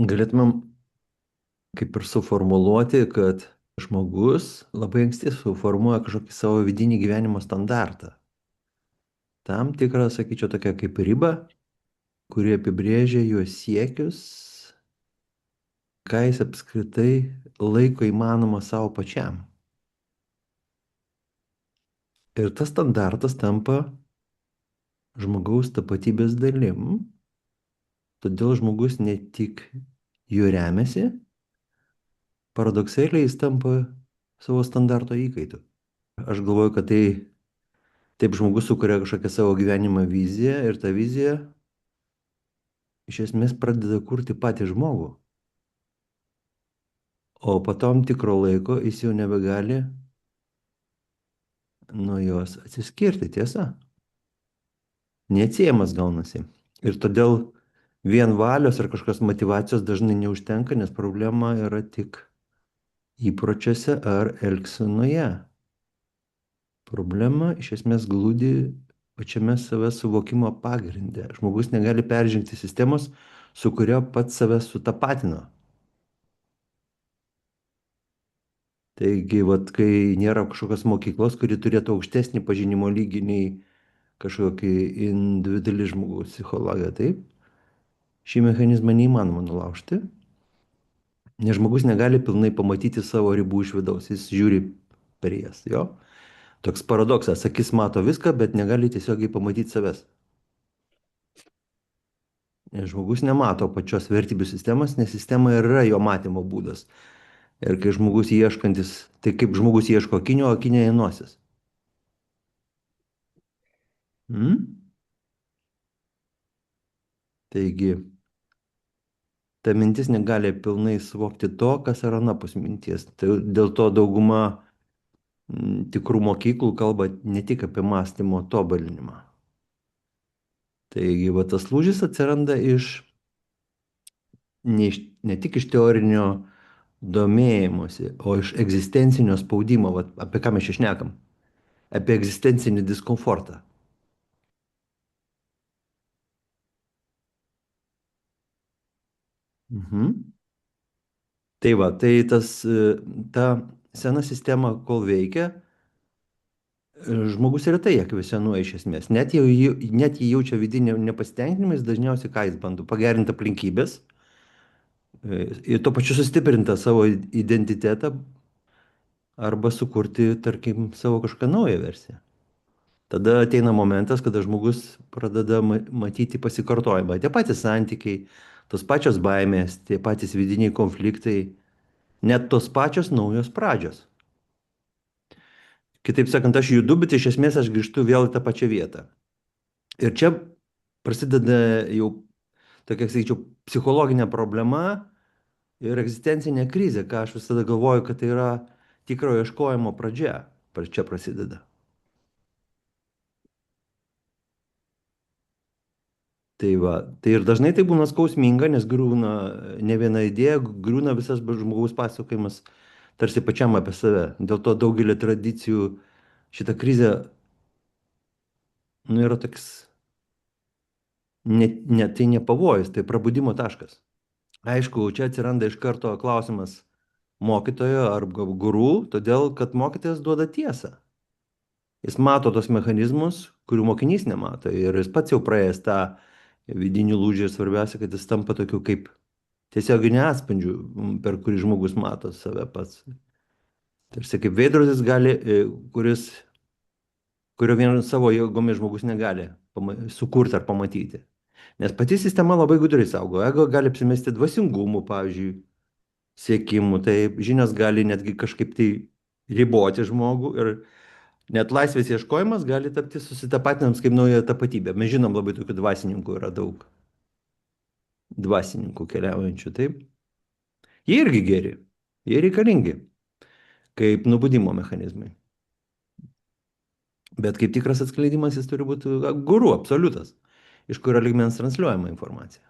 Galėtumėm kaip ir suformuluoti, kad žmogus labai anksti suformuoja kažkokį savo vidinį gyvenimo standartą. Tam tikrą, sakyčiau, tokią kaip ribą, kuri apibrėžia jo siekius, ką jis apskritai laiko įmanoma savo pačiam. Ir tas standartas tampa žmogaus tapatybės dalim, todėl žmogus ne tik juo remiasi, paradoksaliai jis tampa savo standarto įkaitu. Aš galvoju, kad tai taip žmogus sukuria kažkokią savo gyvenimo viziją ir ta vizija iš esmės pradeda kurti patį žmogų. O po tam tikro laiko jis jau nebegali nuo jos atsiskirti, tiesa. Neatsiejamas gaunasi. Ir todėl vien valios ar kažkokios motyvacijos dažnai neužtenka, nes problema yra tik įpročiuose ar elgsenoje. Problema iš esmės glūdi pačiame savęs suvokimo pagrinde. Žmogus negali peržengti sistemos, su kuria pats save sutapatino. Taigi, vat, kai nėra kažkokios mokyklos, kuri turėtų aukštesnį pažinimo lygį nei kažkokį individuali žmogaus psichologija, taip, šį mechanizmą neįmanoma nulaužti, nes žmogus negali pilnai pamatyti savo ribų iš vidaus, jis žiūri per jas, jo. Toks paradoksas, akis mato viską, bet negali tiesiogiai pamatyti savęs. Nes žmogus nemato pačios vertybių sistemos, nes sistema yra jo matymo būdas. Ir kai žmogus ieškantis, tai kaip žmogus ieško akinio, akinė į nosis. Mm? Taigi, ta mintis negali pilnai suvokti to, kas yra anapus minties. Tai dėl to dauguma tikrų mokyklų kalba ne tik apie mąstymo tobulinimą. Taigi, va tas lūžis atsiranda ne tik iš teorinio domėjimosi, o iš egzistencinio spaudimo, va, apie ką mes čia šnekam, apie egzistencinį diskomfortą. Mhm. Tai va, tai ta sena sistema, kol veikia, žmogus retai ją kvestionuoja iš esmės. Net jei jaučia vidinį nepasitenkinimą, jis dažniausiai ką jis bando pagerinti aplinkybės ir tuo pačiu sustiprinti savo identitetą arba sukurti, tarkim, savo kažkokią naują versiją. Tada ateina momentas, kada žmogus pradeda matyti pasikartojimą. Tie patys santykiai, tos pačios baimės, tie patys vidiniai konfliktai, net tos pačios naujos pradžios. Kitaip sakant, aš judu, bet iš esmės aš grįžtu vėl į tą pačią vietą. Ir čia prasideda jau tokia, sakyčiau, psichologinė problema ir egzistencinė krizė, ką aš visada galvoju, kad tai yra tikrojo ieškojimo pradžia. Čia prasideda. Tai va, tai ir dažnai tai būna skausminga, nes griūna ne viena idėja, griūna visas žmogaus pasakojimas tarsi pačiam apie save. Dėl to daugelį tradicijų šita krizė, nu, yra toks, tai ne pavojus, tai prabudimo taškas. Aišku, čia atsiranda iš karto klausimas mokytojo ar gurų, todėl kad mokytojas duoda tiesą. Jis mato tos mechanizmus, kurių mokinys nemato. Ir jis pats jau praėjęs tą vidinį lūžį ir svarbiausia, kad jis tampa tokiu kaip tiesioginiu atspindžiu, per kurį žmogus mato save pats. Tarsi kaip veidrodis gali, kurio vien savo jėgomis žmogus negali sukurti ar pamatyti. Nes pati sistema labai gudriai saugo. Ego gali apsimesti dvasingumu, pavyzdžiui, siekimu. Tai žinios gali netgi kažkaip tai riboti žmogų ir net laisvės ieškojimas gali tapti susitapatinams kaip nauja tapatybė. Mes žinom labai tokių dvasininkų yra daug. Dvasininkų keliaujančių, taip. Jie irgi geri, jie reikalingi kaip nubudimo mechanizmai. Bet kaip tikras atskleidimas jis turi būti guru, absoliutas, iš kurio lygmens transliuojama informacija.